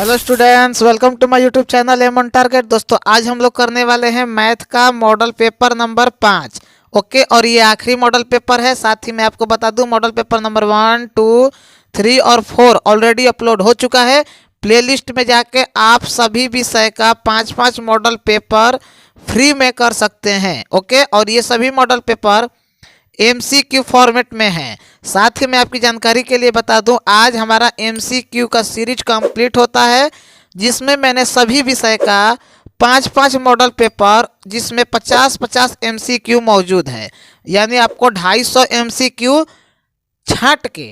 Hello students, welcome to my YouTube channel Aim On Target. दोस्तों आज हम लोग करने वाले हैं मैथ का मॉडल पेपर नंबर 5। ओके, और ये आखिरी मॉडल पेपर है। साथ ही मैं आपको बता दूं मॉडल पेपर नंबर 1, 2, 3 और 4 ऑलरेडी अपलोड हो चुका है। प्लेलिस्ट में जाके आप सभी विषय का 5-5 मॉडल पेपर फ्री में कर सकते हैं। ओके, और ये सभी मॉडल पेपर MCQ फॉर्मेट में है। साथ ही मैं आपकी जानकारी के लिए बता दूं आज हमारा MCQ का सीरीज कंप्लीट होता है, जिसमें मैंने सभी विषय का 5-5 मॉडल पेपर जिसमें 50-50 MCQ मौजूद है। यानी आपको 250 MCQ छांट के,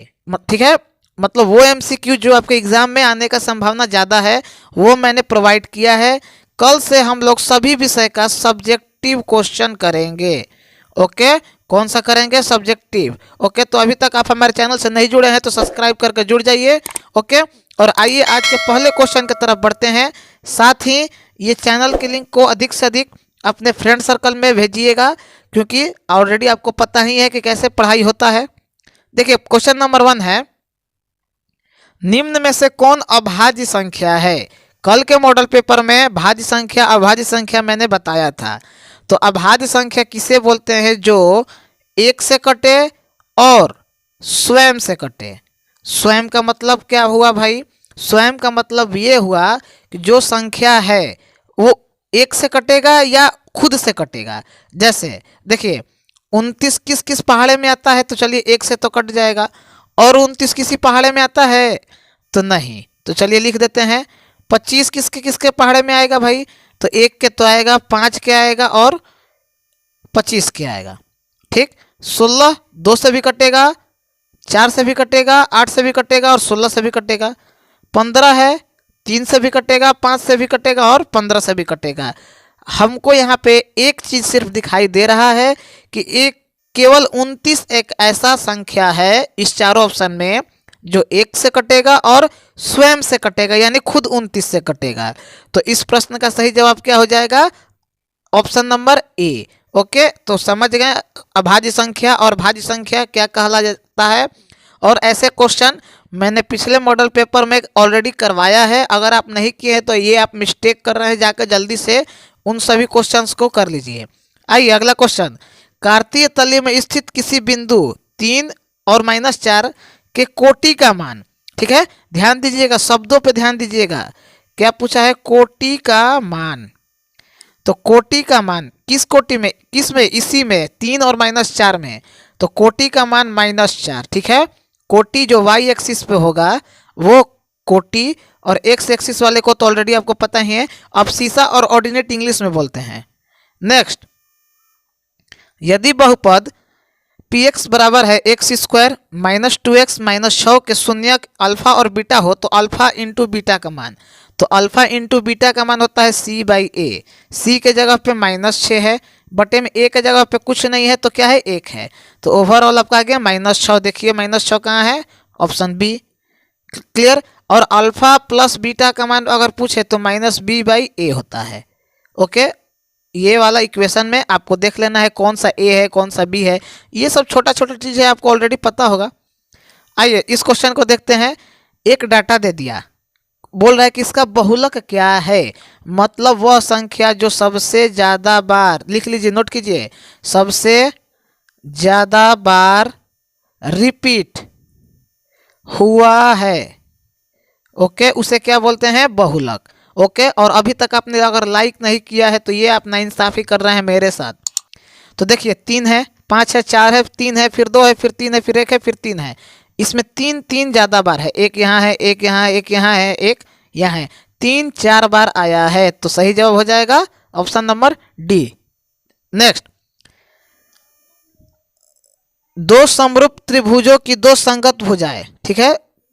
ठीक है, मतलब वो MCQ जो आपके एग्जाम में आने का संभावना ज़्यादा है वो मैंने प्रोवाइड किया है। कल से हम लोग सभी विषय का सब्जेक्टिव क्वेश्चन करेंगे। ओके, कौन सा करेंगे? सब्जेक्टिव। ओके, तो अभी तक आप हमारे चैनल से नहीं जुड़े हैं तो सब्सक्राइब करके जुड़ जाइए। ओके, और आइए आज के पहले क्वेश्चन की तरफ बढ़ते हैं। साथ ही ये चैनल की लिंक को अधिक से अधिक अपने फ्रेंड सर्कल में भेजिएगा, क्योंकि ऑलरेडी आपको पता ही है कि कैसे पढ़ाई होता है। देखिए, क्वेश्चन नंबर 1 है, निम्न में से कौन अभाज्य संख्या है? कल के मॉडल पेपर में भाज्य संख्या अभाज्य संख्या मैंने बताया था। तो अभाज्य संख्या किसे बोलते हैं? जो एक से कटे और स्वयं से कटे। स्वयं का मतलब क्या हुआ भाई? स्वयं का मतलब ये हुआ कि जो संख्या है वो एक से कटेगा या खुद से कटेगा। जैसे देखिए, 29 किस किस पहाड़े में आता है? तो चलिए एक से तो कट जाएगा। और 29 किसी पहाड़े में आता है तो नहीं, तो चलिए लिख देते हैं। 25 किसके किसके पहाड़े में आएगा भाई? तो एक के तो आएगा, 5 के आएगा और 25 के आएगा। ठीक, 16 2 से भी कटेगा, 4 से भी कटेगा, 8 से भी कटेगा और 16 से भी कटेगा। 15 है, 3 से भी कटेगा, 5 से भी कटेगा और 15 से भी कटेगा। हमको यहाँ पे एक चीज़ सिर्फ दिखाई दे रहा है कि एक केवल 29 एक ऐसा संख्या है इस चारों ऑप्शन में जो एक से कटेगा और स्वयं से कटेगा, यानी खुद 29 से कटेगा। तो इस प्रश्न का सही जवाब क्या हो जाएगा? Option number A. ओके, तो समझ गए अभाज्य संख्या और भाज्य संख्या क्या कहला जाता है। और ऐसे क्वेश्चन मैंने पिछले मॉडल पेपर में ऑलरेडी करवाया है। अगर आप नहीं किए हैं तो ये आप मिस्टेक कर रहे हैं, जाकर जल्दी से उन सभी क्वेश्चंस को कर लीजिए। आइए अगला क्वेश्चन, कार्तीय तली में स्थित किसी बिंदु 3 और -4 के कोटि का मान। ठीक है, ध्यान दीजिएगा, शब्दों पे ध्यान दीजिएगा। क्या पूछा है? कोटि का मान। तो कोटि का मान किस कोटि में? किस में? इसी में 3 और -4 में। तो कोटि का मान -4। ठीक है, कोटि जो y एक्सिस पे होगा वो कोटि, और x एक्सिस वाले को तो ऑलरेडी आपको पता ही है। अब सीसा और ऑर्डिनेट इंग्लिश में बोलते हैं। नेक्स्ट, यदि बहुपद px बराबर है x² -2x -6 के शून्यक अल्फा और बीटा हो तो अल्फा इंटू बीटा का मान। तो अल्फा इंटू बीटा का मान होता है c/a। c के जगह पे -6 है, बटे में a के जगह पे कुछ नहीं है तो क्या है? 1 है। तो ओवरऑल आपका आ गया -6। देखिए -6 कहाँ है? Option B. क्लियर। और अल्फा प्लस बीटा का मान अगर पूछे तो -b/a होता है। ओके, ये वाला इक्वेशन में आपको देख लेना है कौन सा ए है कौन सा बी है। ये सब छोटा छोटा चीज़ है, आपको ऑलरेडी पता होगा। आइए इस क्वेश्चन को देखते हैं। एक डाटा दे दिया, बोल रहा है कि इसका बहुलक क्या है? मतलब वह संख्या जो सबसे ज़्यादा बार, लिख लीजिए, नोट कीजिए, सबसे ज़्यादा बार रिपीट हुआ है। ओके, उसे क्या बोलते हैं? बहुलक। ओके, और अभी तक आपने अगर लाइक नहीं किया है तो ये आप नाइंसाफ़ी कर रहे हैं मेरे साथ। तो देखिए, 3 है, 5 है, 4 है, 3 है, फिर 2 है, फिर 3 है, फिर 1 है, फिर 3 है। इसमें 3 ज़्यादा बार है। एक यहाँ है, एक यहाँ है, एक यहाँ है, एक यहाँ है। 3 4 बार आया है, तो सही जवाब हो जाएगा ऑप्शन नंबर डी। नेक्स्ट, दो समरूप त्रिभुजों की दो संगत भुजाएं, ठीक है,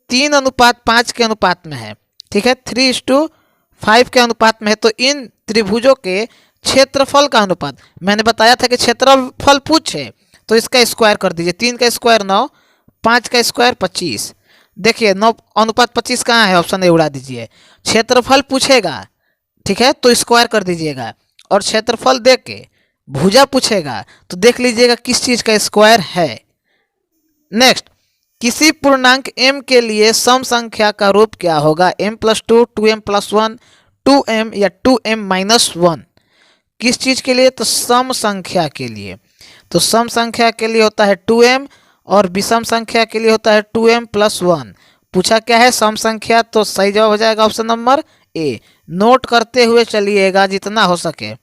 3:5 के अनुपात में है। ठीक है, 3:5 के अनुपात में है। तो इन त्रिभुजों के क्षेत्रफल का अनुपात, मैंने बताया था कि क्षेत्रफल पूछे तो इसका स्क्वायर कर दीजिए। 3 का स्क्वायर 9, 5 का स्क्वायर 25। देखिए 9:25 कहाँ है? ऑप्शन ए उड़ा दीजिए। क्षेत्रफल पूछेगा, ठीक है, तो स्क्वायर कर दीजिएगा। और क्षेत्रफल दे के भुजा पूछेगा तो देख लीजिएगा किस चीज़ का स्क्वायर है। नेक्स्ट, किसी पूर्णांक m के लिए सम संख्या का रूप क्या होगा? m+2, 2m+1, 2m या 2m-1। किस चीज के लिए? तो सम संख्या के लिए। तो सम संख्या के लिए होता है 2m और विषम संख्या के लिए होता है 2m+1। पूछा क्या है? सम संख्या। तो सही जवाब हो जाएगा ऑप्शन नंबर ए। नोट करते हुए चलिएगा जितना हो सके।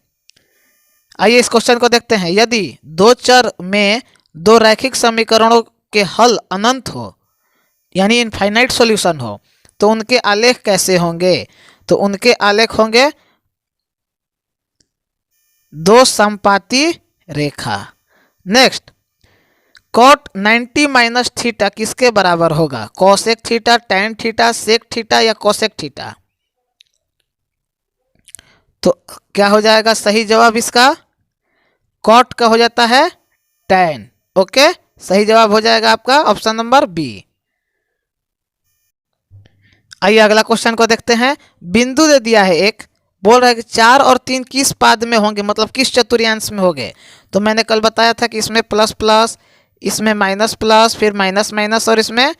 आइए इस क्वेश्चन को देखते हैं। यदि दो चर में दो रैखिक समीकरणों के हल अनंत हो, यानी इनफाइनाइट सॉल्यूशन हो, तो उनके आलेख कैसे होंगे? तो उनके आलेख होंगे दो समपाती रेखा। नेक्स्ट, कॉट 90 माइनस थीटा किसके बराबर होगा? Cosec theta, tan theta, sec theta या कोसेक थीटा? तो क्या हो जाएगा सही जवाब इसका? कॉट का हो जाता है टैन। ओके, सही जवाब हो जाएगा आपका ऑप्शन नंबर बी। आइए अगला क्वेश्चन को देखते हैं। बिंदु दे दिया है एक, बोल रहा है कि 4 और 3 किस पाद में होंगे, मतलब किस चतुर्थांश में होंगे। तो मैंने कल बताया था कि इसमें प्लस प्लस, इसमें माइनस प्लस, फिर माइनस माइनस और इसमें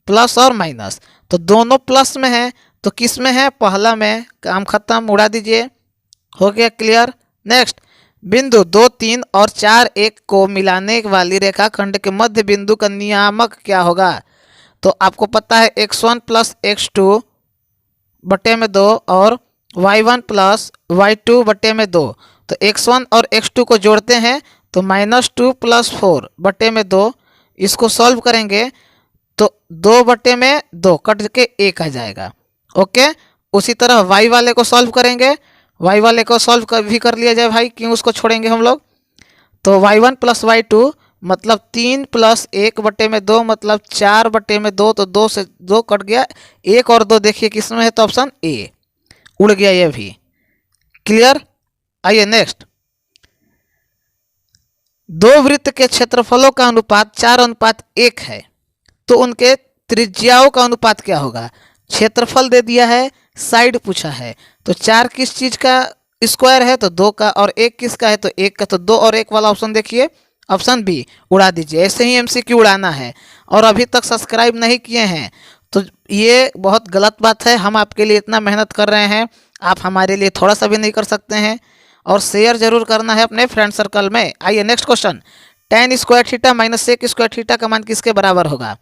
प्लस और माइनस। तो दोनों प्लस में है, तो किस में है? पहला में। काम खत्म, उड़ा दीजिए। हो गया क्लियर। नेक्स्ट, बिंदु 2, 3 और 4, 1 को मिलाने वाली रेखाखंड के मध्य बिंदु का नियामक क्या होगा? तो आपको पता है x1 प्लस x2 बटे में 2 और y1 प्लस y2 बटे में 2। तो x1 और x2 को जोड़ते हैं तो -2 + 4 बटे में 2। इसको सॉल्व करेंगे तो 2 बटे में 2 कट के 1 आ जाएगा। ओके, उसी तरह y वाले को सॉल्व करेंगे। y वाले को सॉल्व भी कर लिया जाए भाई, क्यों उसको छोड़ेंगे हम लोग। तो y1 प्लस y2 मतलब 3 + 1 बटे में 2 मतलब 4 बटे में 2। तो 2 से 2 कट गया, 1 और 2 देखिए किस में है? तो ऑप्शन ए। उड़ गया ये भी। क्लियर। आइए नेक्स्ट, दो वृत्त के क्षेत्रफलों का अनुपात 4:1 है, तो उनके त्रिज्याओं का अनुपात क्या होगा? क्षेत्रफल दे दिया है, साइड पूछा है। तो 4 किस चीज का स्क्वायर है? तो 2 का। और 1 किसका है? तो 1 का। तो 2 और 1 वाला ऑप्शन देखिए, ऑप्शन बी। उड़ा दीजिए। ऐसे ही एमसीक्यू उड़ाना है। और अभी तक सब्सक्राइब नहीं किए हैं तो ये बहुत गलत बात है। हम आपके लिए इतना मेहनत कर रहे हैं, आप हमारे लिए थोड़ा सा भी नहीं कर सकते हैं। और शेयर जरूर करना है अपने फ्रेंड सर्कल में। आइए next question, tan square theta minus sec square theta का मान किसके बराबर होगा?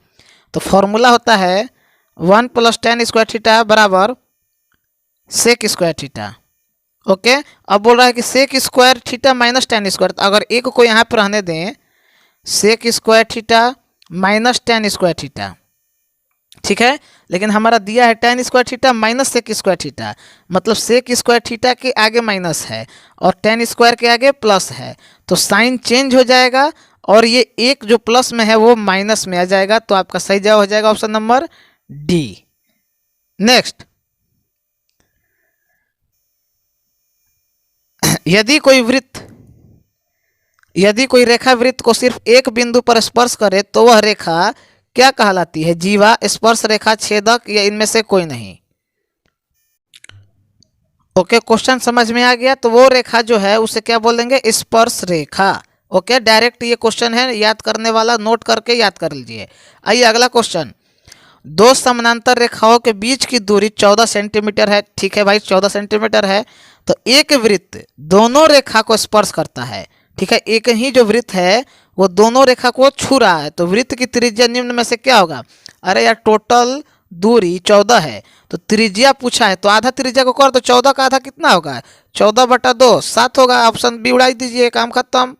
तो फॉर्मूला होता है 1 + tan स्क्वायर थीटा बराबर सेक स्क्वायर थीटा। ओके, अब बोल रहा है कि sec square theta minus tan square. अगर एक को यहाँ पर रहने दें, sec square theta minus tan square theta, ठीक है। लेकिन हमारा दिया है tan square theta minus sec square theta, मतलब सेक स्क्वायर थीटा के आगे माइनस है और tan स्क्वायर के आगे प्लस है। तो साइन चेंज हो जाएगा और ये एक जो प्लस में है वो माइनस में आ जाएगा। तो आपका सही जवाब हो जाएगा ऑप्शन नंबर डी। नेक्स्ट, यदि कोई रेखा वृत्त को सिर्फ एक बिंदु पर स्पर्श करे तो वह रेखा क्या कहलाती है? जीवा, स्पर्श रेखा, छेदक या इनमें से कोई नहीं? ओके, क्वेश्चन समझ में आ गया। तो वो रेखा जो है उसे क्या बोलेंगे? स्पर्श रेखा। ओके, डायरेक्ट ये क्वेश्चन है, याद करने वाला नोट करके याद कर लीजिए। आइए अगला क्वेश्चन, दो समानांतर रेखाओं के बीच की दूरी 14 सेंटीमीटर है। ठीक है भाई, 14 सेंटीमीटर है। तो एक वृत्त दोनों रेखा को स्पर्श करता है। ठीक है, एक ही जो वृत्त है वो दोनों रेखा को छू रहा है। तो वृत्त की त्रिज्या निम्न में से क्या होगा? अरे यार, टोटल दूरी 14 है तो त्रिज्या पूछा है, तो आधा त्रिज्या को कर दो। 14 का आधा कितना होगा? 14/2 7 होगा। ऑप्शन बी उड़ा दीजिए, काम खत्म।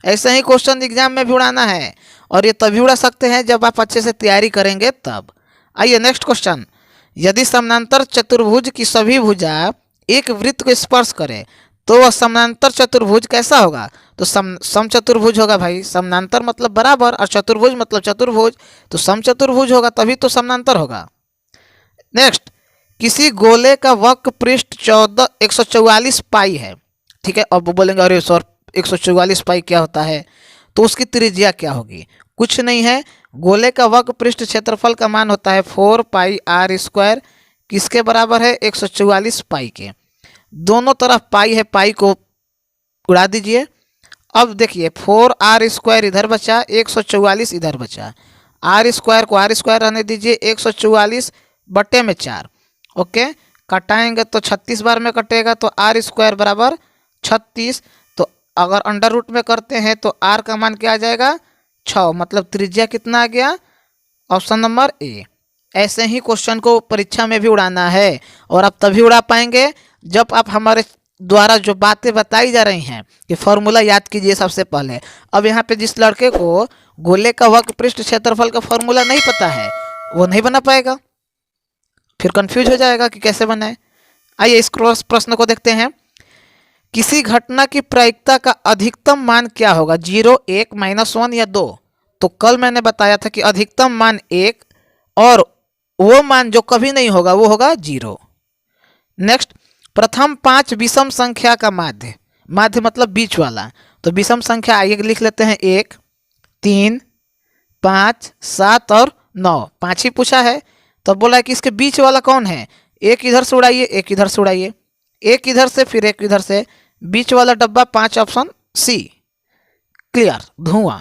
ऐसे ही क्वेश्चन एग्जाम में भी उड़ाना है, और ये तभी उड़ा सकते हैं जब आप अच्छे से तैयारी करेंगे तब। आइए नेक्स्ट क्वेश्चन, यदि समानांतर चतुर्भुज की सभी भुजा एक वृत्त को स्पर्श करे तो वह समानांतर चतुर्भुज कैसा होगा? तो समचतुर्भुज होगा भाई। समानांतर मतलब बराबर और चतुर्भुज मतलब चतुर्भुज, तो समचतुर्भुज होगा तभी तो समानांतर होगा। नेक्स्ट, किसी गोले का वक्र पृष्ठ 144 पाई है। ठीक है, अब बोलेंगे अरे सर 144 पाई क्या होता है? तो उसकी त्रिज्या क्या होगी? कुछ नहीं है, गोले का वक्र पृष्ठ क्षेत्रफल का मान होता है 4πr²। किसके बराबर है? 144 पाई के। दोनों तरफ पाई है, पाई को उड़ा दीजिए। अब देखिए 4r² इधर बचा, 144 इधर बचा। आर स्क्वायर को आर स्क्वायर रहने दीजिए, 144/4। ओके, कटाएंगे तो 36 बार में कटेगा, तो आर स्क्वायर बराबर 36। तो अगर अंडर रूट में करते हैं तो आर का मान क्या आ जाएगा, 6। मतलब त्रिज्या कितना आ गया, ऑप्शन नंबर ए। ऐसे ही क्वेश्चन को परीक्षा में भी उड़ाना है, और आप तभी उड़ा पाएंगे जब आप हमारे द्वारा जो बातें बताई जा रही हैं कि फॉर्मूला याद कीजिए सबसे पहले। अब यहाँ पे जिस लड़के को गोले का वक्र पृष्ठ क्षेत्रफल का फॉर्मूला नहीं पता है वो नहीं बना पाएगा, फिर कंफ्यूज हो जाएगा कि कैसे बनाए। आइए इस क्रॉस प्रश्न को देखते हैं। किसी घटना की प्रायिकता का अधिकतम मान क्या होगा, 0, 1, -1 या 2। तो कल मैंने बताया था कि अधिकतम मान 1 और वो मान जो कभी नहीं होगा वो होगा 0। नेक्स्ट, प्रथम 5 विषम संख्या का माध्य, माध्य मतलब बीच वाला। तो विषम संख्या आइए लिख लेते हैं, 1, 3, 5, 7 और 9। 5 ही पूछा है, तो बोला है कि इसके बीच वाला कौन है। एक इधर से उड़ाइए, एक इधर से उड़ाइए, एक इधर से फिर एक इधर से, बीच वाला डब्बा 5, ऑप्शन सी। क्लियर, धुआं,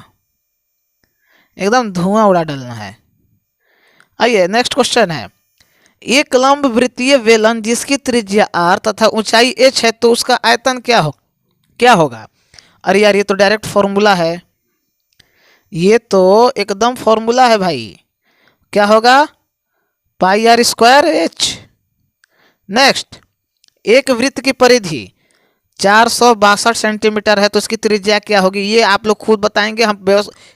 एकदम धुआं उड़ा डालना है। आइए नेक्स्ट क्वेश्चन है। एक लंब वृत्तीय बेलन जिसकी त्रिज्या r तथा ऊंचाई h है, तो उसका आयतन क्या होगा। अरे यार ये तो डायरेक्ट फॉर्मूला है, ये तो एकदम फॉर्मूला है भाई। क्या होगा, πr²h। नेक्स्ट, एक वृत्त की परिधि 462 सेंटीमीटर है, तो उसकी त्रिज्या क्या होगी, ये आप लोग खुद बताएंगे, हम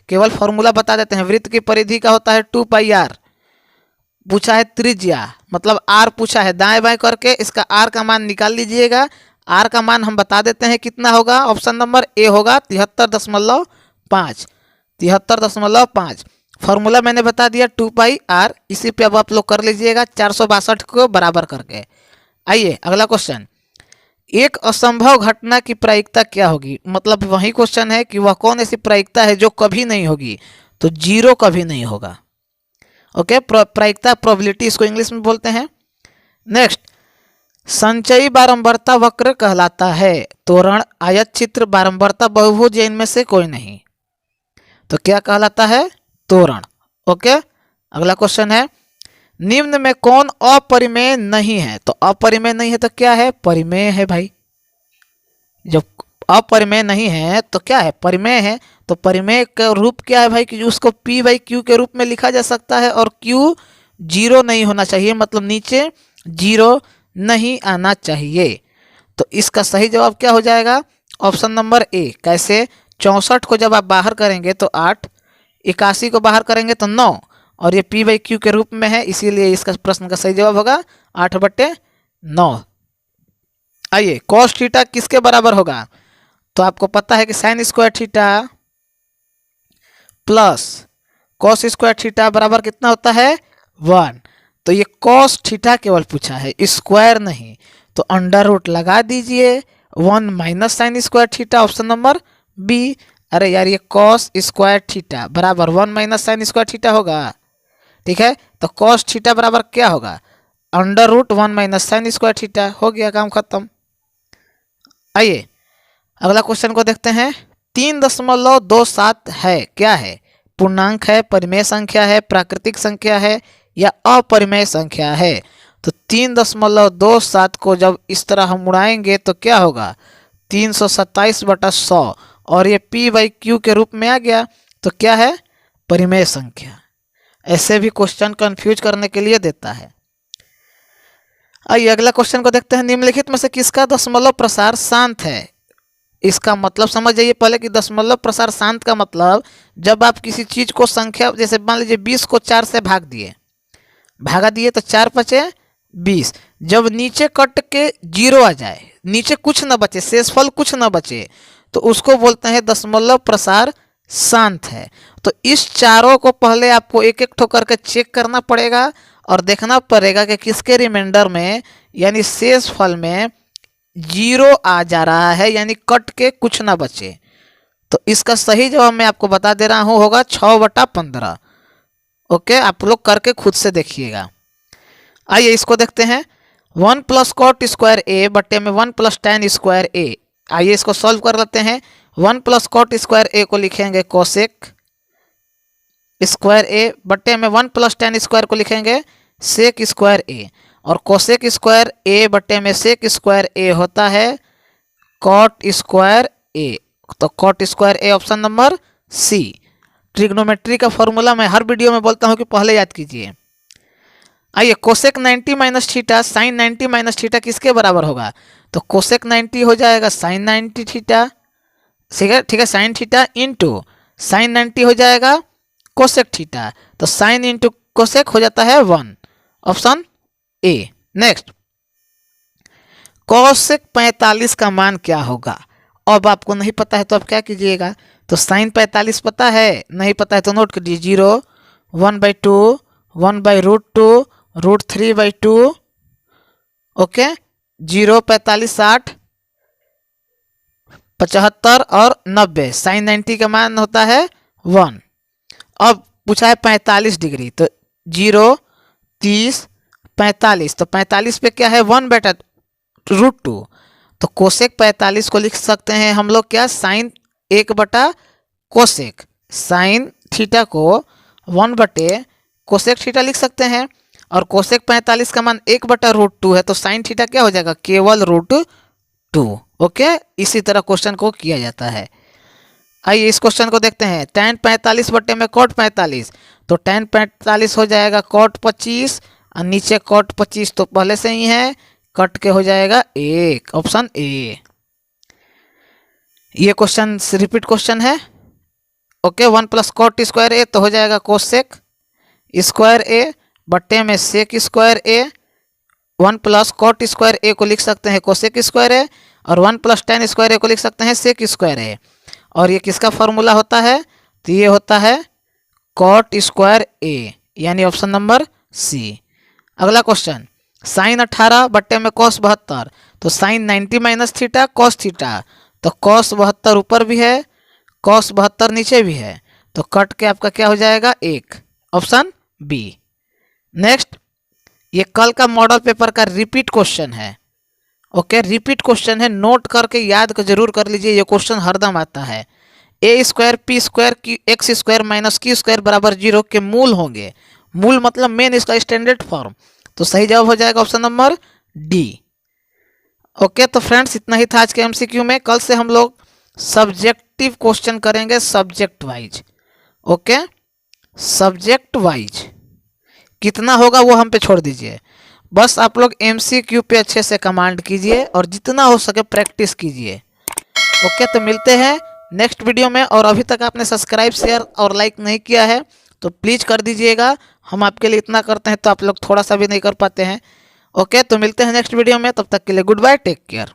केवल फॉर्मूला बता देते हैं। वृत्त की परिधि का होता है 2πr। पूछा है त्रिज्या, मतलब r पूछा है, दाएं बाएं करके इसका r का मान निकाल लीजिएगा। r का मान हम बता देते हैं कितना होगा, ऑप्शन नंबर ए होगा 73.5। 73.5 फॉर्मूला मैंने बता दिया, 2πr। इसी पे अब आप लोग कर लीजिएगा 462 को बराबर करके। आइए अगला क्वेश्चन। एक असंभव घटना की प्रायिकता क्या होगी, मतलब वही क्वेश्चन है कि वह कौन ऐसी प्रायिकता है जो कभी नहीं होगी। तो 0 कभी नहीं होगा। ओके, प्रायिकता प्रोबेबिलिटी इसको इंग्लिश में बोलते हैं। नेक्स्ट, संचयी बारंबारता वक्र कहलाता है तोरण, आयत चित्र, बारंबारता बहुभुज, इनमें से कोई नहीं। तो क्या कहलाता है, तोरण। ओके, अगला क्वेश्चन है। निम्न में कौन अपरिमेय नहीं है। तो अपरिमेय नहीं है तो क्या है, परिमेय है भाई। जब अपरिमेय नहीं है तो क्या है, परिमेय है। तो परिमेय का रूप क्या है भाई, कि उसको p/q के रूप में लिखा जा सकता है, और q 0 नहीं होना चाहिए, मतलब नीचे 0 नहीं आना चाहिए। तो इसका सही जवाब क्या हो जाएगा, ऑप्शन नंबर ए। कैसे, 64 को जब आप बाहर करेंगे तो 8, 81 को बाहर करेंगे तो 9, और ये p/q के रूप में है, इसीलिए इसका प्रश्न का सही जवाब होगा 8/9। आइए, cos थीटा किसके बराबर होगा। तो आपको पता है कि sin square theta plus cos square theta बराबर कितना होता है, 1। तो ये cos थीटा केवल पूछा है, स्क्वायर नहीं। तो अंडर रूट लगा दीजिए, 1 minus sin square theta, option number B. अरे यार ये cos स्क्वायर थीटा बराबर 1 माइनस sin स्क्वायर थीटा होगा, ठीक है। तो cos थीटा बराबर क्या होगा, under root 1 minus sin square theta. हो गया काम खत्म। आइए अगला क्वेश्चन को देखते हैं। 3.27 है, क्या है, पूर्णांक है, परिमेय संख्या है, प्राकृतिक संख्या है, या अपरिमेय संख्या है। तो 3.27 को जब इस तरह हम उड़ाएंगे तो क्या होगा, 327/100, और ये p/q के रूप में आ गया, तो क्या है, परिमेय संख्या। ऐसे भी क्वेश्चन कंफ्यूज करने के लिए देता है। आइए अगला क्वेश्चन को देखते हैं। निम्नलिखित में से किसका दशमलव प्रसार शांत है। इसका मतलब समझ जाइए पहले कि दशमलव प्रसार शांत का मतलब, जब आप किसी चीज को संख्या, जैसे मान लीजिए 20 को 4 से भागा दिए तो 4 बचे 20। जब नीचे कट के 0 आ जाए, नीचे कुछ न बचे, शेषफल कुछ न बचे, तो उसको बोलते हैं दशमलव प्रसार शांत है। तो इस चारों को पहले आपको एक एक ठोकर के चेक करना पड़ेगा, और देखना पड़ेगा कि किसके रिमाइंडर में, यानी शेषफल में 0 आ जा रहा है, यानी कट के कुछ ना बचे। तो इसका सही जवाब मैं आपको बता दे रहा हूँ, होगा 6/15। ओके, आप लोग करके खुद से देखिएगा। आइए इसको देखते हैं। 1 + cot स्क्वायर ए बट्टे में 1 + tan स्क्वायर ए। आइए इसको सॉल्व कर लेते हैं। 1 + cot स्क्वायर ए को लिखेंगे कोसेक स्क्वायर ए बटे में 1 प्लस टेन स्क्वायर को लिखेंगे सेक स्क्वायर ए, और कोसेक स्क्वायर ए बटे में सेक स्क्वायर ए होता है कॉट स्क्वायर ए। तो cot square A option number C. Trigonometry का फॉर्मूला मैं हर वीडियो में बोलता हूँ कि पहले याद कीजिए। आइए, cosec 90 minus theta sine 90 minus theta किसके बराबर होगा? तो कोसेक 90 हो जाएगा साइन 90 थीटा, ठीक है, साइन थीटा इंटू साइन 90 हो जाएगा कोसेक थीटा, तो साइन इंटू कोसेक हो जाता है 1, ऑप्शन ए। नेक्स्ट, कोसेक 45 का मान क्या होगा? अब आपको नहीं पता है तो आप क्या कीजिएगा, तो साइन 45 पता है, नहीं पता है तो नोट कर दीजिए 0, 1/2, 1/√2, √3/2, ओके, 0, 45, 60, 75 और 90। साइन 90 का मान होता है 1। अब पूछा है 45 डिग्री, तो 0, 30, 45, तो 45 पे क्या है 1/√2, तो कोसेक 45 को लिख सकते हैं हम लोग क्या, साइन 1/कोसेक, साइन थीटा को 1/कोसेक थीटा लिख सकते हैं, और कोसेक 45 का मान 1/√2 है, तो साइन थीटा क्या हो जाएगा, केवल √2। ओके, इसी तरह क्वेश्चन को किया जाता है। आइए इस क्वेश्चन को देखते हैं। tan 45 बटे में cot 45, तो tan 45 हो जाएगा cot 25, और नीचे cot 25 तो पहले से ही है, कट के हो जाएगा 1, ऑप्शन ए। ये क्वेश्चन रिपीट क्वेश्चन है। Okay, 1 plus cot square A तो हो जाएगा कोसेक स्क्वायर ए बटे में सेक स्क्वायर ए, 1 प्लस cot स्क्वायर ए को लिख सकते हैं कोसेक स्क्वायर ए, और 1 प्लस tan स्क्वायर ए को लिख सकते हैं सेक स्क्वायर ए, और ये किसका फॉर्मूला होता है, तो ये होता है कॉट स्क्वायर ए, यानी ऑप्शन नंबर सी। अगला क्वेश्चन, साइन 18 बटे में कॉस 72, तो sine 90 minus theta cos theta, तो कॉस 72 ऊपर भी है, कॉस 72 नीचे भी है, तो कट के आपका क्या हो जाएगा 1, ऑप्शन बी। नेक्स्ट, ये कल का मॉडल पेपर का रिपीट क्वेश्चन है। ओके, रिपीट क्वेश्चन है, नोट करके याद कर जरूर कर लीजिए, ये क्वेश्चन हरदम आता है। ए स्क्वायर पी स्क्वायर की x square minus Q square बराबर 0 के मूल होंगे। मूल मतलब मेन, इसका स्टैंडर्ड फॉर्म, तो सही जवाब हो जाएगा ऑप्शन नंबर डी। ओके, तो फ्रेंड्स इतना ही था आज के एमसीक्यू में। कल से हम लोग सब्जेक्टिव क्वेश्चन करेंगे subject wise. Okay, subject wise कितना होगा वो हम पे छोड़ दीजिए, बस आप लोग एमसीक्यू पे अच्छे से कमांड कीजिए और जितना हो सके प्रैक्टिस कीजिए। ओके, तो मिलते हैं नेक्स्ट वीडियो में, और अभी तक आपने सब्सक्राइब शेयर और लाइक नहीं किया है तो प्लीज़ कर दीजिएगा। हम आपके लिए इतना करते हैं तो आप लोग थोड़ा सा भी नहीं कर पाते हैं। ओके, तो मिलते हैं नेक्स्ट वीडियो में, तब तक के लिए गुड बाय, टेक केयर।